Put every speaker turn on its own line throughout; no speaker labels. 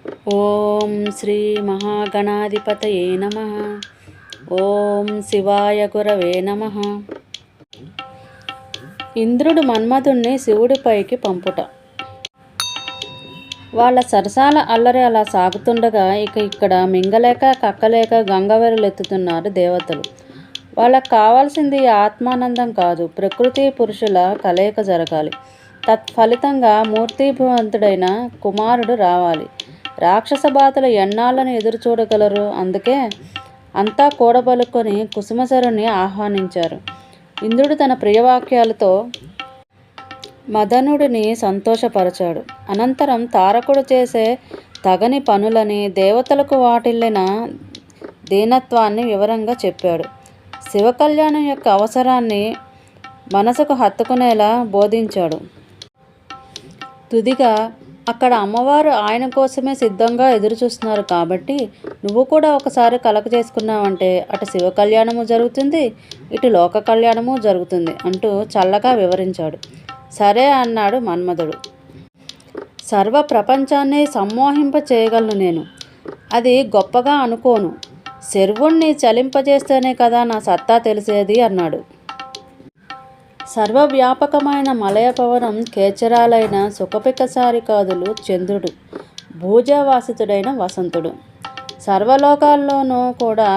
ఓం శ్రీ మహాగణాధిపతయే నమః. ఓం శివాయ గురవే నమః. ఇంద్రుడు మన్మధుణ్ణి శివుడిపైకి పంపుట. వాళ్ళ సరసాల అల్లరి అలా సాగుతుండగా ఇక్కడ మింగలేక కక్కలేక గంగవెరలెత్తుతున్నారు దేవతలు. వాళ్ళకు కావాల్సింది ఆత్మానందం కాదు, ప్రకృతి పురుషుల కలయిక జరగాలి. తత్ఫలితంగా మూర్తిభవంతుడైన కుమారుడు రావాలి. రాక్షస బాధలు ఎన్నాళ్ళని ఎదురు చూడగలరు? అందుకే అంతా కూడబలుకొని కుసుమసరుని ఆహ్వానించారు. ఇంద్రుడు తన ప్రియవాక్యాలతో మదనుడిని సంతోషపరచాడు. అనంతరం తారకుడు చేసే తగని పనులని, దేవతలకు వాటిల్లిన దీనత్వాన్ని వివరంగా చెప్పాడు. శివకళ్యాణం యొక్క అవసరాన్ని మనసుకు హత్తుకునేలా బోధించాడు. తుదిగా అక్కడ అమ్మవారు ఆయన కోసమే సిద్ధంగా ఎదురుచూస్తున్నారు కాబట్టి నువ్వు కూడా ఒకసారి కలక చేసుకున్నావంటే అటు శివ కళ్యాణము జరుగుతుంది, ఇటు లోక కళ్యాణము జరుగుతుంది అంటూ చల్లగా వివరించాడు. సరే అన్నాడు మన్మధుడు. సర్వ ప్రపంచాన్ని సమ్మోహింప చేయగలను నేను, అది గొప్పగా అనుకోను. శర్వుణ్ణి చలింపజేస్తేనే కదా నా సత్తా తెలిసేది అన్నాడు. సర్వవ్యాపకమైన మలయపవనం కేచరాలైన సుఖపికసారికాదులు చంద్రుడు, భూజవాసితుడైన వసంతుడు. సర్వలోకాల్లోనూ కూడా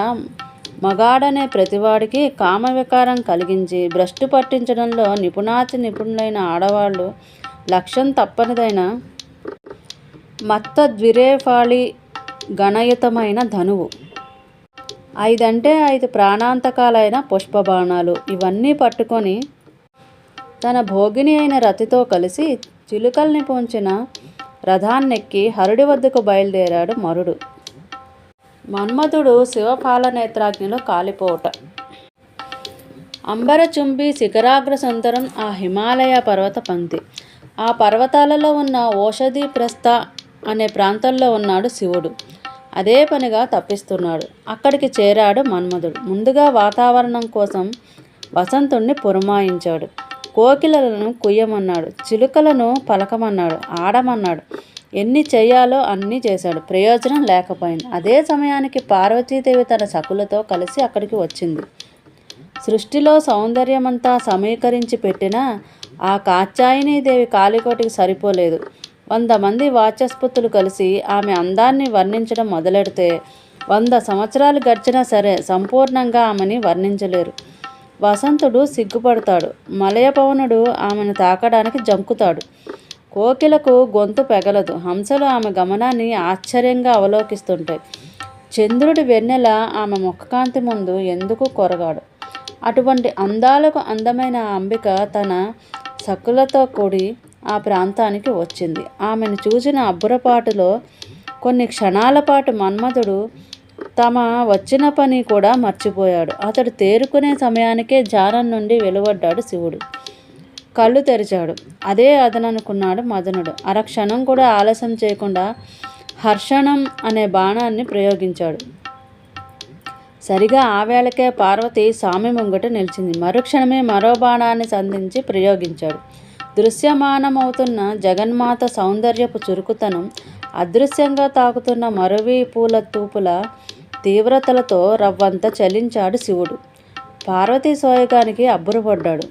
మగాడనే ప్రతివాడికి కామవికారం కలిగించి భ్రష్టు పట్టించడంలో నిపుణులైన ఆడవాళ్ళు లక్ష్యం తప్పనిదైన మత్తద్విరేఫాళి గణయుతమైన ధనువు, 5 అంటే 5 ప్రాణాంతకాలైన పుష్పబాణాలు ఇవన్నీ పట్టుకొని తన భోగిని అయిన రతితో కలిసి చిలుకల్ని పొంచిన రథాన్నెక్కి హరుడి వద్దకు బయలుదేరాడు మరుడు. మన్మధుడు శివపాలనేత్రాగ్నిలో కాలిపోవట. అంబరచుంబి శిఖరాగ్ర సుందరం ఆ హిమాలయ పర్వత పంక్తి. ఆ పర్వతాలలో ఉన్న ఓషధీప్రస్థ అనే ప్రాంతంలో ఉన్నాడు శివుడు. అదే పనిగా తప్పిస్తున్నాడు. అక్కడికి చేరాడు మన్మధుడు. ముందుగా వాతావరణం కోసం వసంతుణ్ణి పురమాయించాడు. కోకిలలను కుయ్యమన్నాడు, చిలుకలను పలకమన్నాడు, ఆడమన్నాడు. ఎన్ని చెయ్యాలో అన్నీ చేశాడు. ప్రయోజనం లేకపోయింది. అదే సమయానికి పార్వతీదేవి తన సకులతో కలిసి అక్కడికి వచ్చింది. సృష్టిలో సౌందర్యమంతా సమీకరించి పెట్టినా ఆ కాత్యాయనీదేవి కాలికోటికి సరిపోలేదు. 100 మంది వాచస్పతులు కలిసి ఆమె అందాన్ని వర్ణించడం మొదలెడితే 100 సంవత్సరాలు గడిచినా సరే సంపూర్ణంగా ఆమెని వర్ణించలేరు. వసంతుడు సిగ్గుపడతాడు. మలయపవనుడు ఆమెను తాకడానికి జంకుతాడు. కోకిలకు గొంతు పెగలదు. హంసలు ఆమె గమనాన్ని ఆశ్చర్యంగా అవలోకిస్తుంటాయి. చంద్రుడి వెన్నెల ఆమె ముఖకాంతి ముందు ఎందుకు కొరగాడు. అటువంటి అందాలకు అందమైన అంబిక తన సకులతో కూడి ఆ ప్రాంతానికి వచ్చింది. ఆమెను చూసిన అబ్బురపాటులో కొన్ని క్షణాల పాటు మన్మధుడు తమ వచ్చిన పని కూడా మర్చిపోయాడు. అతడు తేరుకునే సమయానికే ధ్యానం నుండి వెలువడ్డాడు శివుడు. కళ్ళు తెరిచాడు. అదే అదననుకున్నాడు మదనుడు. అరక్షణం కూడా ఆలస్యం చేయకుండా హర్షణం అనే బాణాన్ని ప్రయోగించాడు. సరిగా ఆ వేళకే పార్వతి స్వామి ముంగట నిలిచింది. మరుక్షణమే మరో బాణాన్ని సంధించి ప్రయోగించాడు. దృశ్యమానమవుతున్న జగన్మాత సౌందర్యపు చురుకుతనం, అదృశ్యంగా తాకుతున్న మరువి పూల తూపుల తీవ్రతలతో రవ్వంత చలించాడు శివుడు. పార్వతీ సోయగానికి అబ్బురపడ్డాడు.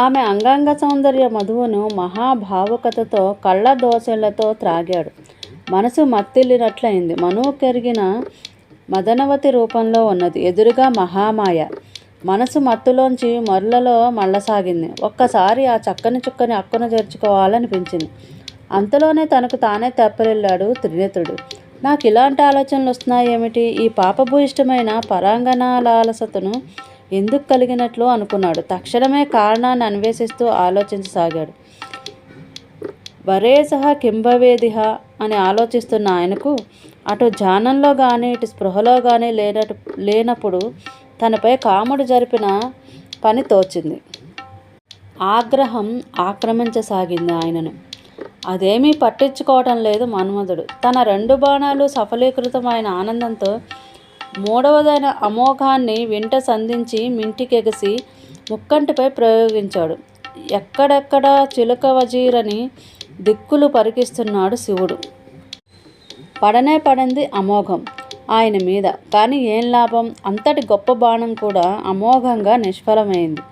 ఆమె అంగాంగ సౌందర్య మధువును మహాభావుకతతో కళ్ళ దోసెళ్లతో త్రాగాడు. మనసు మత్తిల్లినట్లయింది. మనువు కెరిగిన మదనవతి రూపంలో ఉన్నది ఎదురుగా మహామాయ. మనసు మత్తులోంచి మరులలో మళ్ళసాగింది. ఒక్కసారి ఆ చక్కని చుక్కని అక్కున చేర్చుకోవాలనిపించింది. అంతలోనే తనకు తానే తెప్పరిల్లాడు త్రినేత్రుడు. నాకు ఇలాంటి ఆలోచనలు వస్తున్నాయేమిటి? ఈ పాపభూయిష్టమైన పరాంగణాలాలసతను ఎందుకు కలిగినట్లు అనుకున్నాడు. తక్షణమే కారణాన్ని అన్వేషిస్తూ ఆలోచించసాగాడు. వరేసహ కింభవేదిహ అని ఆలోచిస్తున్న ఆయనకు అటు ధ్యానంలో కానీ ఇటు స్పృహలో కానీ లేనప్పుడు తనపై కాముడు జరిపిన పని తోచింది. ఆగ్రహం ఆక్రమించసాగింది ఆయనను. అదేమీ పట్టించుకోవటం లేదు మన్మధుడు. తన 2 బాణాలు సఫలీకృతమైన ఆనందంతో మూడవదైన అమోఘాన్ని వింట సంధించి మింటికెగసి ముక్కంటిపై ప్రయోగించాడు. ఎక్కడెక్కడ చిలుక వజీరని దిక్కులు పరికిస్తున్నాడు శివుడు. పడనే పడింది అమోఘం ఆయన మీద. కానీ ఏం లాభం? అంతటి గొప్ప బాణం కూడా అమోఘంగా నిష్ఫలమైంది.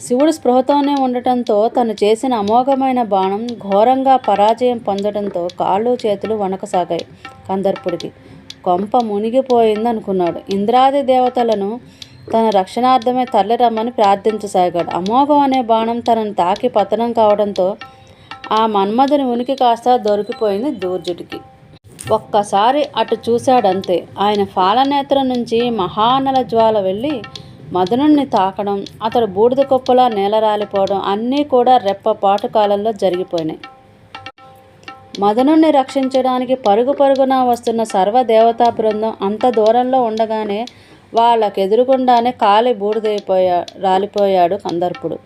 శివుడు స్పృహతోనే ఉండటంతో తను చేసిన అమోఘమైన బాణం ఘోరంగా పరాజయం పొందడంతో కాళ్ళు చేతులు వణకసాగాయి కందర్పుడికి. కొంప మునిగిపోయిందనుకున్నాడు. ఇంద్రాది దేవతలను తన రక్షణార్థమే తరలిరమ్మని ప్రార్థించసాగాడు. అమోఘం అనే బాణం తనను తాకి పతనం కావడంతో ఆ మన్మధుని ఉనికి కాస్త దొరికిపోయింది దూర్జుడికి. ఒక్కసారి అటు చూశాడంతే. ఆయన ఫాలనేత్రం నుంచి మహానల జ్వాల వెళ్ళి మదనుణ్ణి తాకడం, అతడు బూడిద కుప్పలా నేలరాలిపోవడం అన్నీ కూడా రెప్పపాటు కాలంలో జరిగిపోయినాయి. మదనుణ్ణి రక్షించడానికి పరుగు పరుగున వస్తున్న సర్వదేవతా బృందం అంత దూరంలో ఉండగానే వాళ్ళకెదురుగుండానే కాలి రాలిపోయాడు కందర్పుడు.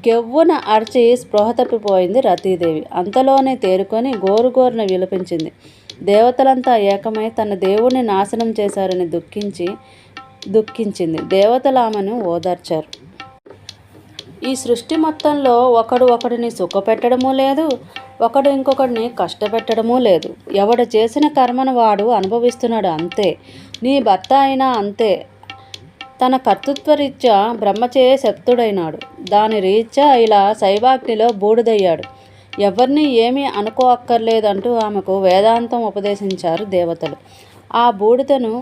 కెవ్వున అరిచి స్పృహ తప్పిపోయింది రతీదేవి. అంతలోనే తేరుకొని గోరుగోరున విలపించింది. దేవతలంతా ఏకమై తన దేవుణ్ణి నాశనం చేశారని దుఃఖించింది. దేవతలు ఆమెను ఓదార్చారు. ఈ సృష్టి మొత్తంలో ఒకడు ఒకడిని సుఖపెట్టడమూ లేదు, ఒకడు ఇంకొకడిని కష్టపెట్టడమూ లేదు. ఎవడు చేసిన కర్మను వాడు అనుభవిస్తున్నాడు అంతే. నీ భర్త అయినా అంతే. తన కర్తృత్వరీత్యా బ్రహ్మచే శక్తుడైనాడు. దాని రీత్యా ఇలా శైవాగ్నిలో బూడిదయ్యాడు. ఎవరిని ఏమీ అనుకో అక్కర్లేదంటూ ఆమెకు వేదాంతం ఉపదేశించారు దేవతలు. ఆ బూడిదను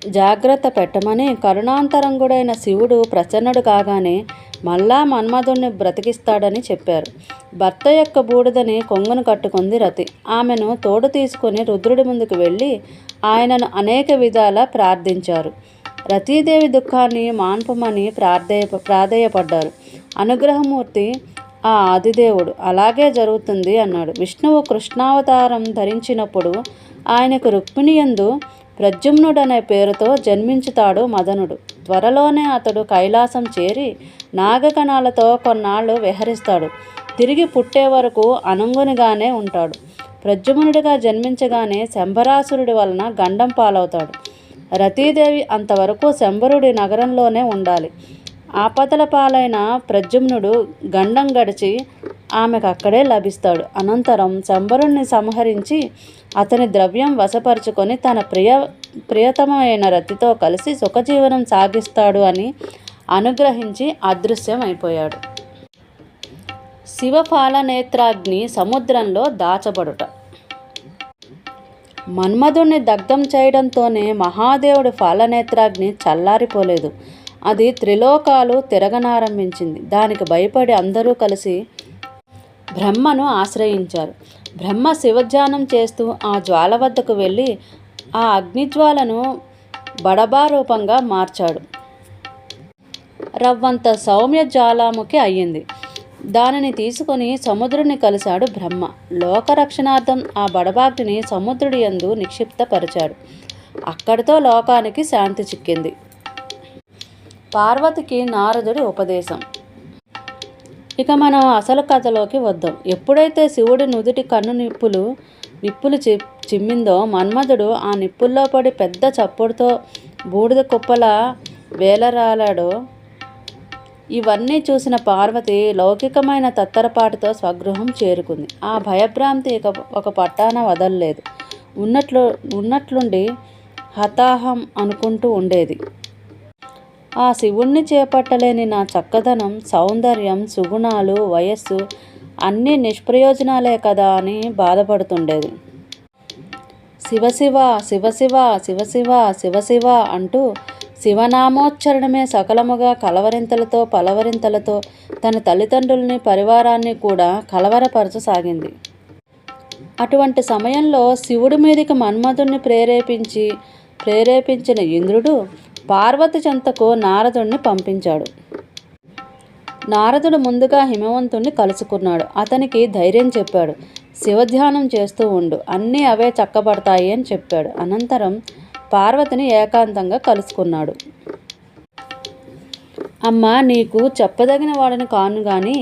జాగ్రత్త పెట్టమని కరుణాంతరంగుడైన శివుడు ప్రసన్నుడు కాగానే మళ్ళా మన్మధుణ్ణి బ్రతికిస్తాడని చెప్పారు. భర్త యొక్క బూడిదని కొంగును కట్టుకుంది రతి. ఆమెను తోడు తీసుకుని రుద్రుడి ముందుకు వెళ్ళి ఆయనను అనేక విధాల ప్రార్థించారు. రతీదేవి దుఃఖాన్ని మాన్పమని ప్రాధేయపడ్డారు. అనుగ్రహమూర్తి ఆ ఆదిదేవుడు అలాగే జరుగుతుంది అన్నాడు. విష్ణువు కృష్ణావతారం ధరించినప్పుడు ఆయనకు రుక్మిణియందు ప్రద్యుమ్నుడనే పేరుతో జన్మించుతాడు మదనుడు. త్వరలోనే అతడు కైలాసం చేరి నాగకణాలతో కొన్నాళ్ళు విహరిస్తాడు. తిరిగి పుట్టే వరకు అనంగునిగానే ఉంటాడు. ప్రద్యుమ్నుడిగా జన్మించగానే శంభరాసురుడి వలన గండం పాలవుతాడు. రతీదేవి అంతవరకు శంభరుడి నగరంలోనే ఉండాలి. ఆపదల పాలైన ప్రద్యుమ్నుడు గండం గడిచి ఆమెకు అక్కడే లభిస్తాడు. అనంతరం శంభరుణ్ణి సంహరించి అతని ద్రవ్యం వశపరుచుకొని తన ప్రియతమైన రతితో కలిసి సుఖజీవనం సాగిస్తాడు అని అనుగ్రహించి అదృశ్యమైపోయాడు. శివఫాలనేత్రాగ్ని సముద్రంలో దాచబడుట. మన్మధుణ్ణి దగ్ధం చేయడంతోనే మహాదేవుడి ఫాలనేత్రాగ్ని చల్లారిపోలేదు. అది త్రిలోకాలు తిరగనారంభించింది. దానికి భయపడి అందరూ కలిసి బ్రహ్మను ఆశ్రయించారు. బ్రహ్మ శివధ్యానం చేస్తూ ఆ జ్వాల వద్దకు వెళ్ళి ఆ అగ్నిజ్వాలను బడబారూపంగా మార్చాడు. రవ్వంత సౌమ్య జ్వాలాముఖి అయ్యింది. దానిని తీసుకొని సముద్రుని కలిశాడు బ్రహ్మ. లోకరక్షణార్థం ఆ బడబాగ్ని సముద్రుడి యందు నిక్షిప్తపరిచాడు. అక్కడితో లోకానికి శాంతి చిక్కింది. పార్వతికి నారదుడి ఉపదేశం. ఇక మనం అసలు కథలోకి వద్దాం. ఎప్పుడైతే శివుడి నుదుటి కన్ను నిప్పులు చిమ్మిందో మన్మధుడు ఆ నిప్పుల్లో పడి పెద్ద చప్పుడుతో బూడిద కుప్పలా వేలరాలాడో ఇవన్నీ చూసిన పార్వతి లౌకికమైన తత్తరపాటుతో స్వగృహం చేరుకుంది. ఆ భయభ్రాంతి ఒక పట్టాన వదలలేదు. ఉన్నట్లుండి హతాహం అనుకుంటూ ఉండేది. ఆ శివుణ్ణి చేపట్టలేని నా చక్కదనం, సౌందర్యం, సుగుణాలు, వయస్సు అన్నీ నిష్ప్రయోజనాలే కదా అని బాధపడుతుండేది. శివశివ శివశివ శివశివ శివశివ అంటూ శివనామోచ్చరణమే సకలముగా పలవరింతలతో తన తల్లిదండ్రుల్ని పరివారాన్ని కూడా కలవరపరచసాగింది. అటువంటి సమయంలో శివుడి మీదికి మన్మధుణ్ణి ప్రేరేపించిన ఇంద్రుడు పార్వతి చెంతకు నారదుణ్ణి పంపించాడు. నారదుడు ముందుగా హిమవంతుణ్ణి కలుసుకున్నాడు. అతనికి ధైర్యం చెప్పాడు. శివధ్యానం చేస్తూ ఉండు, అన్నీ అవే చక్కబడతాయి అని చెప్పాడు. అనంతరం పార్వతిని ఏకాంతంగా కలుసుకున్నాడు. అమ్మా, నీకు చెప్పదగిన వాడిని కాను గాని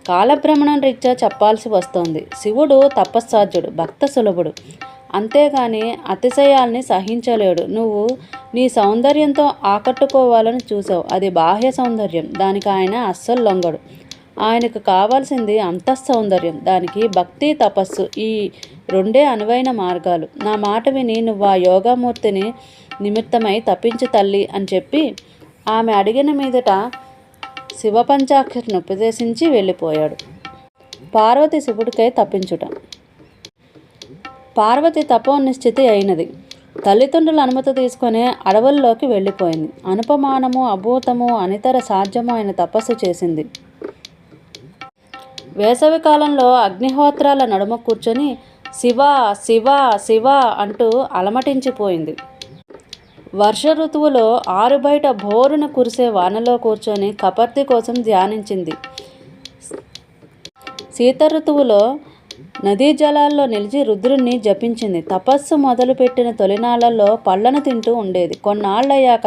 కాలభ్రమణం రీత్యా చెప్పాల్సి వస్తోంది. శివుడు తపస్సాధ్యుడు, భక్త సులభుడు. అంతేగాని అతిశయాల్ని సహించలేడు. నువ్వు నీ సౌందర్యంతో ఆకట్టుకోవాలని చూసావు. అది బాహ్య సౌందర్యం. దానికి ఆయన అస్సలు లొంగడు. ఆయనకు కావాల్సింది అంతఃసౌందర్యం. దానికి భక్తి, తపస్సు రెండే అనువైన మార్గాలు. నా మాట విని నువ్వు ఆ యోగమూర్తిని నిమిత్తమై తప్పించు తల్లి అని చెప్పి ఆమె అడిగిన మీదట శివపంచాక్షరిని ఉపదేశించి వెళ్ళిపోయాడు. పార్వతి శివుడికై తప్పించుట. పార్వతి తపోనిశ్చితి అయినది. తల్లిదండ్రుల అనుమతి తీసుకొని అడవుల్లోకి వెళ్ళిపోయింది. అనుపమానము, అభూతము, అనితర సాధ్యము అయిన తపస్సు చేసింది. వేసవి కాలంలో అగ్నిహోత్రాల నడుమ కూర్చొని శివ శివ శివ అంటూ అలమటించిపోయింది. వర్ష ఋతువులో ఆరుబయట బోరున కురిసే వానలో కూర్చొని కపర్తి కోసం ధ్యానించింది. శీత ఋతువులో నదీ జలాల్లో నిలిచి రుద్రుణ్ణి జపించింది. తపస్సు మొదలుపెట్టిన తొలినాళ్లలో పళ్ళను తింటూ ఉండేది. కొన్నాళ్ళయ్యాక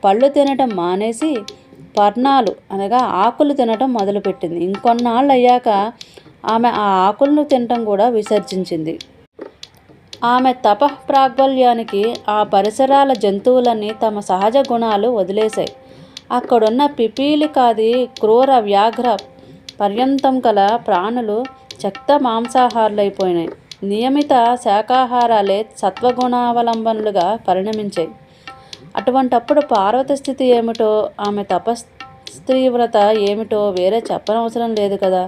పళ్ళు తినటం మానేసి పర్ణాలు అనగా ఆకులు తినటం మొదలుపెట్టింది. ఇంకొన్నాళ్ళు అయ్యాక ఆమె ఆ ఆకులను తినటం కూడా విసర్జించింది. ఆమె తపఃప్రాగ్బల్యానికి ఆ పరిసరాల జంతువులన్నీ తమ సహజ గుణాలు వదిలేశాయి. అక్కడున్న పిపీలికాది క్రూర వ్యాఘ్ర పర్యంతం కల ప్రాణులు చక్త మాంసాహారులైపోయినాయి. నియమిత శాకాహారాలే సత్వగుణావలంబనులుగా పరిణమించాయి. అటువంటప్పుడు పార్వతి స్థితి ఏమిటో, ఆమె తపస్త్రీవ్రత ఏమిటో వేరే చెప్పనవసరం లేదు కదా.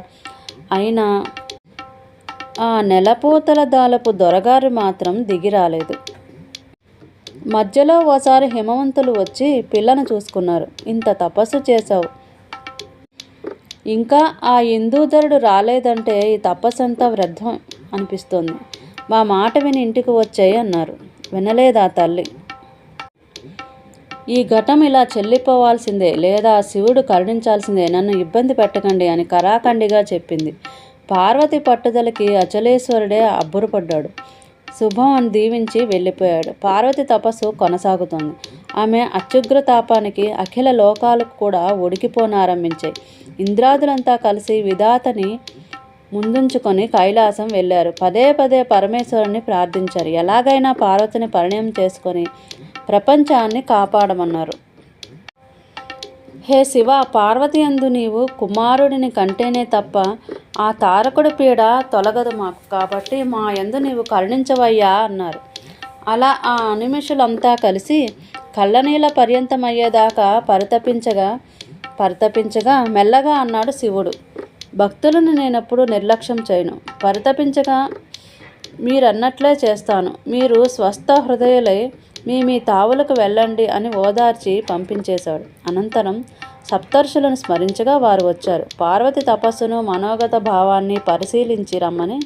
అయినా ఆ నెలపూతల దాలపు దొరగారు మాత్రం దిగిరాలేదు. మధ్యలో ఓసారి హిమవంతులు వచ్చి పిల్లను చూసుకున్నారు. ఇంత తపస్సు చేశావు, ఇంకా ఆ ఇందూధరుడు రాలేదంటే ఈ తపస్సంతా వ్యర్థం అనిపిస్తోంది. మా మాట విని ఇంటికి వచ్చాయి అన్నారు. వినలేదా తల్లి? ఈ ఘటం ఇలా చెల్లిపోవాల్సిందే, లేదా శివుడు కరుణించాల్సిందే. నన్ను ఇబ్బంది పెట్టకండి అని కరాఖండిగా చెప్పింది. పార్వతి పట్టుదలకి అచలేశ్వరుడే అబ్బురపడ్డాడు. శుభం అని దీవించి వెళ్ళిపోయాడు. పార్వతి తపస్సు కొనసాగుతోంది. ఆమె అత్యుగ్రతాపానికి అఖిల లోకాలకు కూడా ఉడికిపోనారంభించాయి. ఇంద్రాదులంతా కలిసి విధాతని ముందుంచుకొని కైలాసం వెళ్ళారు. పదే పదే పరమేశ్వరుని ప్రార్థించారు. ఎలాగైనా పార్వతిని పరిణయం చేసుకొని ప్రపంచాన్ని కాపాడమన్నారు. హే శివ, పార్వతి యందు నీవు కుమారుడిని కంటేనే తప్ప ఆ తారకుడి పీడ తొలగదు మాకు. కాబట్టి మా యందు నీవు కరుణించవయ్యా అన్నారు. అలా ఆ అనిమిషులంతా కలిసి కళ్ళనీళ్ళ పర్యంతమయ్యేదాకా పరితపించగా మెల్లగా అన్నాడు శివుడు. భక్తులను నేనెప్పుడు నిర్లక్ష్యం చేయను. పరితపించగా మీరన్నట్లే చేస్తాను. మీరు స్వస్థ హృదయులై మీ తావులకు వెళ్ళండి అని ఓదార్చి పంపించేశాడు. అనంతరం సప్తర్షులను స్మరించగా వారు వచ్చారు. పార్వతి తపస్సును మనోగత భావాన్ని పరిశీలించి రమ్మని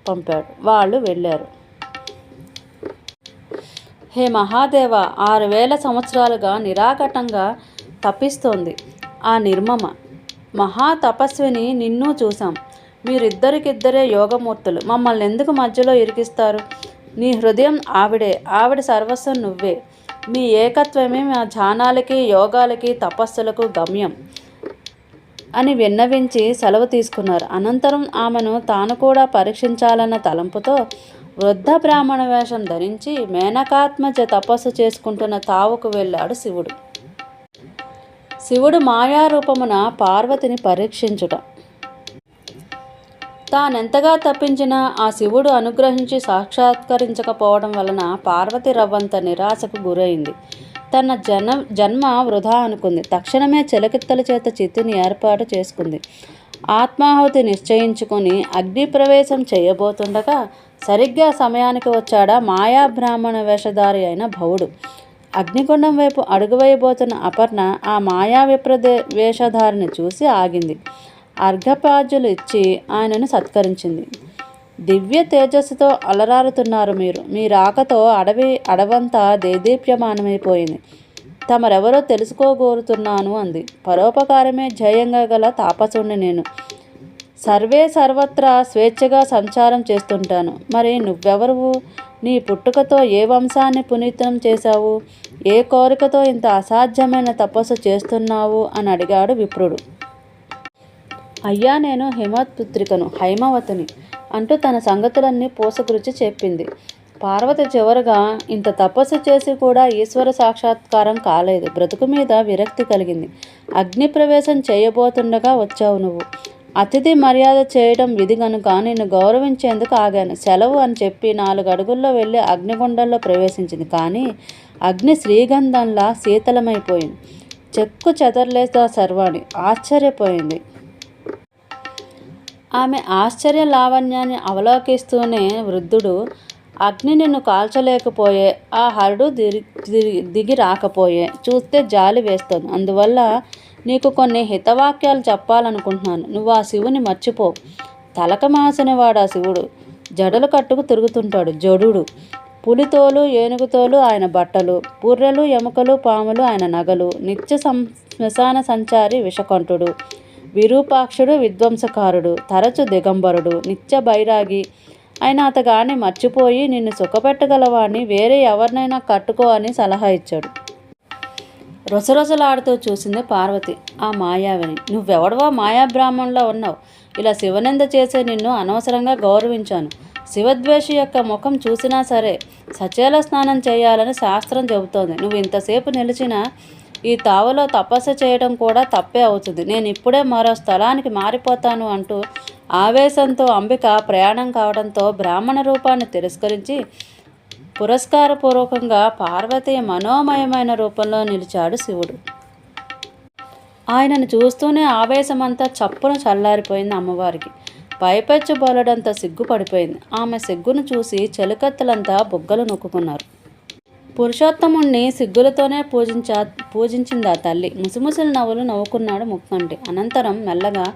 పంపాడు. వాళ్ళు వెళ్ళారు. హే మహాదేవ, 6000 సంవత్సరాలుగా నిరాఘటంగా తప్పిస్తోంది ఆ నిర్మమ మహా తపస్విని నిన్ను చూశాం. మీరిద్దరికిద్దరే యోగమూర్తులు. మమ్మల్ని ఎందుకు మధ్యలో ఇరికిస్తారు? నీ హృదయం ఆవిడ సర్వస్వం నువ్వే. మీ ఏకత్వమే మా ధ్యానాలకి, యోగాలకి, తపస్సులకు గమ్యం అని విన్నవించి సెలవు తీసుకున్నారు. అనంతరం ఆమెను తాను కూడా పరీక్షించాలన్న తలంపుతో వృద్ధ బ్రాహ్మణ వేషం ధరించి మేనకాత్మజ తపస్సు చేసుకుంటున్న తావుకు వెళ్ళాడు శివుడు. శివుడు మాయారూపమున పార్వతిని పరీక్షించుట. తానెంతగా తప్పించినా ఆ శివుడు అనుగ్రహించి సాక్షాత్కరించకపోవడం వలన పార్వతి రవ్వంత నిరాశకు గురైంది. తన జన్మ వృధా అనుకుంది. తక్షణమే చెలకిత్తల చేత చిత్తుని ఏర్పాటు చేసుకుంది. ఆత్మాహుతి నిశ్చయించుకొని అగ్నిప్రవేశం చేయబోతుండగా సరిగ్గా సమయానికి వచ్చాడా మాయా బ్రాహ్మణ వేషధారి అయిన భవుడు. అగ్నిగుండం వైపు అడుగువేయబోతున్న అపర్ణ ఆ మాయా వేషధారిని చూసి ఆగింది. అర్ఘ్యపాద్యులు ఇచ్చి ఆయనను సత్కరించింది. దివ్య తేజస్సుతో అలరారుతున్నారు మీరు. మీ రాకతో అడవంతా దేదీప్యమానమైపోయింది. తమరెవరో తెలుసుకోగోరుతున్నాను అంది. పరోపకారమే ధ్యేయంగా గల తాపసుణ్ణి నేను. సర్వత్రా స్వేచ్ఛగా సంచారం చేస్తుంటాను. మరి నువ్వెవరువు? నీ పుట్టుకతో ఏ వంశాన్ని పునీతం చేశావు? ఏ కోరికతో ఇంత అసాధ్యమైన తపస్సు చేస్తున్నావు అని అడిగాడు విప్రుడు. అయ్యా, నేను హిమపుత్రికను, హైమవతిని అంటూ తన సంగతులన్నీ పూసగురించి చెప్పింది. పార్వతి చివరగా ఇంత తపస్సు చేసి కూడా ఈశ్వర సాక్షాత్కారం కాలేదు. బ్రతుకు మీద విరక్తి కలిగింది. అగ్ని ప్రవేశం చేయబోతుండగా వచ్చావు నువ్వు. అతిథి మర్యాద చేయడం విధి గనుక నిన్ను గౌరవించేందుకు ఆగాను. సెలవు అని చెప్పి 4 అడుగుల్లో వెళ్ళి అగ్నిగుండంలో ప్రవేశించింది. కానీ అగ్ని శ్రీగంధంలా శీతలమైపోయింది. చెక్కు చెదరలేదా శర్వాణి ఆశ్చర్యపోయింది. ఆమె ఆశ్చర్య లావణ్యాన్ని అవలోకిస్తూనే వృద్ధుడు, అగ్ని నిన్ను కాల్చలేకపోయే, ఆ హరుడు దిగి రాకపోయే చూస్తే జాలి వేస్తుంది. అందువల్ల నీకు కొన్ని హితవాక్యాలు చెప్పాలనుకుంటున్నాను. నువ్వు ఆ శివుని మర్చిపో. తలక మాసినవాడు ఆ శివుడు. జడలు కట్టుకు తిరుగుతుంటాడు. జడుడు. పులితోలు ఏనుగుతోలు ఆయన బట్టలు, పుర్రెలు ఎముకలు పాములు ఆయన నగలు. నిత్య శ్మశాన సంచారి విషకంఠుడు. విరూపాక్షుడు విధ్వంసకారుడు. తరచు దిగంబరుడు. నిత్య బైరాగి అయినా అతగాన్ని మర్చిపోయి నిన్ను సుఖపెట్టగలవాడిని వేరే ఎవరినైనా కట్టుకో అని సలహా ఇచ్చాడు. రొసరొసలాడుతూ చూసింది పార్వతి ఆ మాయావిని. నువ్వెవడవా మాయాబ్రాహ్మణులా ఉన్నావు. ఇలా శివనింద చేసే నిన్ను అనవసరంగా గౌరవించాను. శివద్వేషి యొక్క ముఖం చూసినా సరే సచేల స్నానం చేయాలని శాస్త్రం చెబుతోంది. నువ్వు ఇంతసేపు నిలిచిన ఈ తావులో తపస్సు చేయడం కూడా తప్పే అవుతుంది. నేను ఇప్పుడే మరో స్థలానికి మారిపోతాను అంటూ ఆవేశంతో అంబిక ప్రయాణం కావడంతో బ్రాహ్మణ రూపాన్ని తిరస్కరించి పురస్కారపూర్వకంగా పార్వతి మనోమయమైన రూపంలో నిలిచాడు శివుడు. ఆయనను చూస్తూనే ఆవేశమంతా చప్పున చల్లారిపోయింది అమ్మవారికి. పైపెచ్చు బోలడంత సిగ్గుపడిపోయింది. ఆమె సిగ్గును చూసి చెలికత్తెలంతా బుగ్గలు నొక్కుకున్నారు. పురుషోత్తముణ్ణి సిగ్గులతోనే పూజించింది ఆ తల్లి. ముసిముసిలు నవ్వులు నవ్వుకున్నాడు ముక్కంటి. అనంతరం మెల్లగా,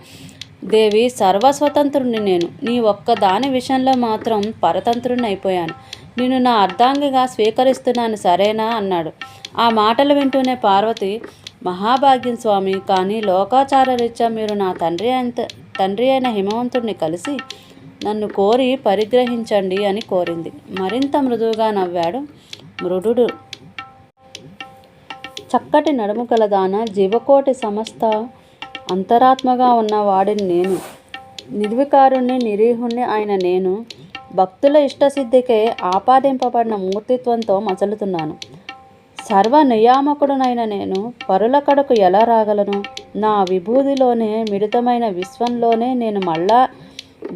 దేవి, సర్వస్వతంత్రుణ్ణి నేను. నీ ఒక్క దాని విషయంలో మాత్రం పరతంత్రుణ్ణి అయిపోయాను. నిన్ను నా అర్ధాంగిగా స్వీకరిస్తున్నాను, సరేనా అన్నాడు. ఆ మాటలు వింటూనే పార్వతి, మహాభాగ్యం స్వామి, కానీ లోకాచార రీత్యా మీరు నా తండ్రి అయిన హిమవంతుడిని కలిసి నన్ను కోరి పరిగ్రహించండి అని కోరింది. మరింత మృదువుగా నవ్వాడు మృడుడు. చక్కటి నడుము కలదాన, జీవకోటి సమస్త అంతరాత్మగా ఉన్న వాడిని నేను. నిర్వికారుణ్ణి నిరీహుణ్ణి ఆయన నేను. భక్తుల ఇష్టసిద్ధికే ఆపాదింపబడిన మూర్తిత్వంతో మసలుతున్నాను. సర్వ నియామకుడునైన నేను పరుల కడకు ఎలా రాగలను? నా విభూతిలోనే మిళితమైన విశ్వంలోనే నేను మళ్ళా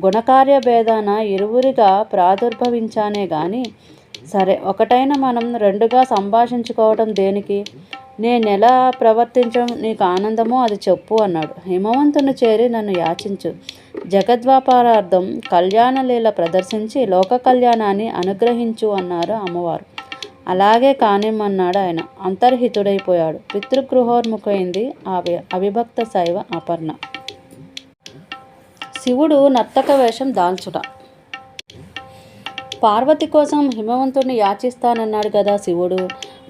గుణకార్యభేదాన ఇరువురిగా ప్రాదుర్భవించానే గాని, సరే ఒకటైన మనం రెండుగా సంభాషించుకోవడం దేనికి? నేనెలా ప్రవర్తించడం నీకు ఆనందమో అది చెప్పు అన్నాడు. హిమవంతుని చేరి నన్ను యాచించు. జగద్వ్యాపారార్థం కళ్యాణలీల ప్రదర్శించి లోక కళ్యాణాన్ని అనుగ్రహించు అన్నారు అమ్మవారు. అలాగే కానిమ్మన్నాడు ఆయన. అంతర్హితుడైపోయాడు. పితృగృహోన్ముఖైంది అవిభక్త శైవ అపర్ణ. శివుడు నర్తక వేషం దాల్చుట. పార్వతి కోసం హిమవంతుడిని యాచిస్తానన్నాడు కదా శివుడు.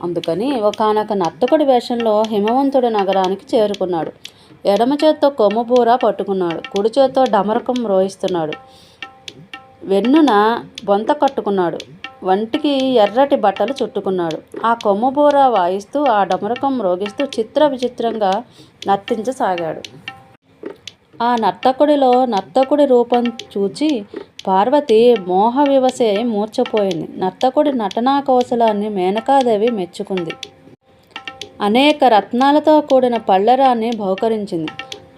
అందుకని ఒకానొక నర్తకుడి వేషంలో హిమవంతుడి నగరానికి చేరుకున్నాడు. ఎడమ చేత్తో కొమ్ముబూర పట్టుకున్నాడు. కుడి చేత్తో డమరకం రోయిస్తున్నాడు. వెన్నున బొంత కట్టుకున్నాడు. వంటికి ఎర్రటి బట్టలు చుట్టుకున్నాడు. ఆ కొమ్ముబూర వాయిస్తూ ఆ డమరకం రోగిస్తూ చిత్ర విచిత్రంగా నర్తించసాగాడు. ఆ నర్తకుడి రూపం చూచి పార్వతి మోహ వివసే మూర్ఛపోయింది. నర్తకుడి నటనా కౌశలాన్ని మేనకాదేవి మెచ్చుకుంది. అనేక రత్నాలతో కూడిన పళ్ళెరాన్ని బహుకరించింది.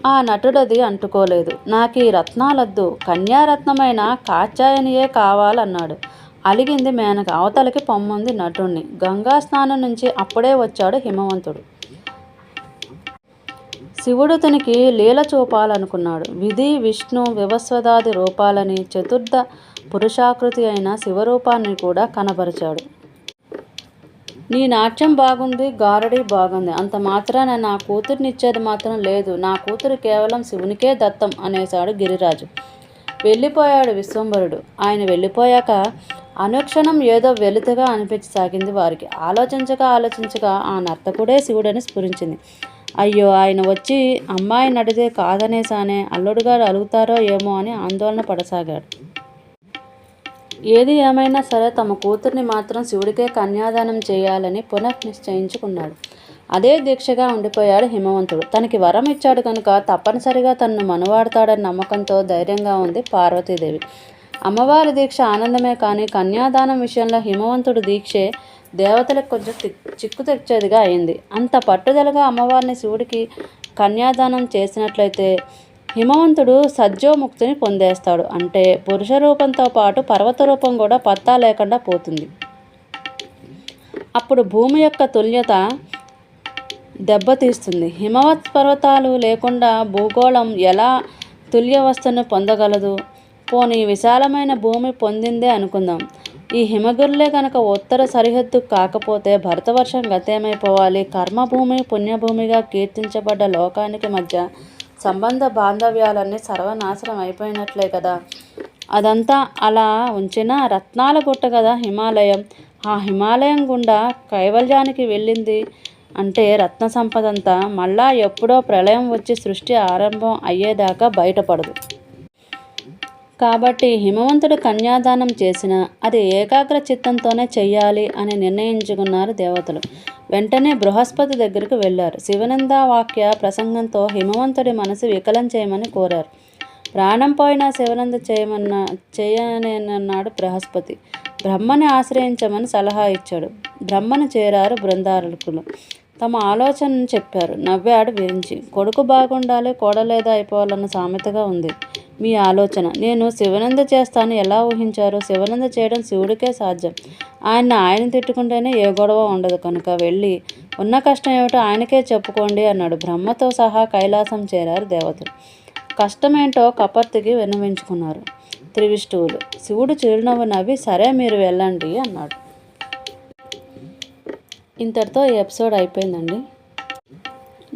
ఆ నటుడది అంటుకోలేదు. నాకు ఈ రత్నాలొద్దు, కన్యారత్నమైన కాత్యాయనియే కావాలన్నాడు. అలిగింది మేనక. అవతలకి పొమ్మంది నటుణ్ణి. గంగా స్నానం నుంచి అప్పుడే వచ్చాడు హిమవంతుడు. శివుడు తనకి లీల చూపాలనుకున్నాడు. విధి, విష్ణు, వివస్వదాది రూపాలని, చతుర్థ పురుషాకృతి అయిన శివరూపాన్ని కూడా కనబరిచాడు. నీ నాట్యం బాగుంది, గారడీ బాగుంది, అంత మాత్రాన నా కూతుర్నిచ్చేది మాత్రం లేదు. నా కూతురు కేవలం శివునికే దత్తం అనేశాడు గిరిరాజు. వెళ్ళిపోయాడు విశ్వంభరుడు. ఆయన వెళ్ళిపోయాక అనుక్షణం ఏదో వెలితిగా అనిపించసాగింది వారికి. ఆలోచించగా ఆ నర్తకుడే శివుడని స్ఫురించింది. అయ్యో, ఆయన వచ్చి అమ్మాయిని అడిగితే కాదనేసానే, అల్లుడుగారు అలుగుతారో ఏమో అని ఆందోళన పడసాగాడు. ఏది ఏమైనా సరే తమ కూతుర్ని మాత్రం శివుడికే కన్యాదానం చేయాలని పునఃనిశ్చయించుకున్నాడు. అదే దీక్షగా ఉండిపోయాడు హిమవంతుడు. తనకి వరం ఇచ్చాడు కనుక తప్పనిసరిగా తనను మనవాడతాడని నమ్మకంతో ధైర్యంగా ఉంది పార్వతీదేవి. అమ్మవారి దీక్ష ఆనందమే కానీ కన్యాదానం విషయంలో హిమవంతుడు దీక్షే దేవతలకు కొంచెం చిక్కు తెచ్చేదిగా అయింది. అంత పట్టుదలగా అమ్మవారిని శివుడికి కన్యాదానం చేసినట్లయితే హిమవంతుడు సజ్జోముక్తిని పొందేస్తాడు. అంటే పురుష రూపంతో పాటు పర్వత రూపం కూడా పత్తా లేకుండా పోతుంది. అప్పుడు భూమి యొక్క తుల్యత దెబ్బతీస్తుంది. హిమవత్ పర్వతాలు లేకుండా భూగోళం ఎలా తుల్యవస్థను పొందగలదు? పోనీ విశాలమైన భూమి పొందిందే అనుకుందాం. ఈ హిమగిరులే కనుక ఉత్తర సరిహద్దు కాకపోతే భరతవర్షం గతేమైపోవాలి? కర్మభూమి పుణ్యభూమిగా కీర్తించబడ్డ లోకానికి మధ్య సంబంధ బాంధవ్యాలన్నీ సర్వనాశనం అయిపోయినట్లే కదా. అదంతా అలా ఉంచిన రత్నాల గుట్ట కదా హిమాలయం. ఆ హిమాలయం గుండా కైవల్యానికి వెళ్ళింది అంటే రత్న సంపదంతా మళ్ళా ఎప్పుడో ప్రళయం వచ్చి సృష్టి ఆరంభం అయ్యేదాకా బయటపడదు. కాబట్టి హిమవంతుడు కన్యాదానం చేసినా అది ఏకాగ్ర చిత్తంతోనే చెయ్యాలి అని నిర్ణయించుకున్నారు దేవతలు. వెంటనే బృహస్పతి దగ్గరకు వెళ్ళారు. శివనంద వాక్య ప్రసంగంతో హిమవంతుడి మనసు వికలం చేయమని కోరారు. ప్రాణం పోయినా శివనంద చేయనన్నాడు బృహస్పతి. బ్రహ్మని ఆశ్రయించమని సలహా ఇచ్చాడు. బ్రహ్మను చేరారు బృందారకులు. తమ ఆలోచనను చెప్పారు. నవ్వాడు విరించి. కొడుకు బాగుండాలి, కోడలేదా అయిపోవాలన్న సామెతగా ఉంది మీ ఆలోచన. నేను శివనంద చేస్తాను ఎలా ఊహించారు? శివనంద చేయడం శివుడికే సాధ్యం. ఆయన తిట్టుకుంటేనే ఏ గొడవ ఉండదు. కనుక వెళ్ళి ఉన్న కష్టం ఏమిటో ఆయనకే చెప్పుకోండి అన్నాడు. బ్రహ్మతో సహా కైలాసం చేరారు దేవతలు. కష్టమేంటో కపర్తికి విన్నవించుకున్నారు త్రివిష్ణువులు. శివుడు చిరునవ్వు నవ్వి సరే మీరు వెళ్ళండి అన్నాడు. ఇంతటితో ఈ ఎపిసోడ్ అయిపోయిందండి.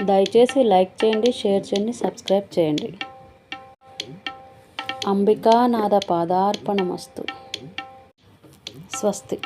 దయచేసి లైక్ చేయండి, షేర్ చేయండి, సబ్స్క్రైబ్ చేయండి. అంబికానాథ పాదార్పణమస్తు. స్వస్తి.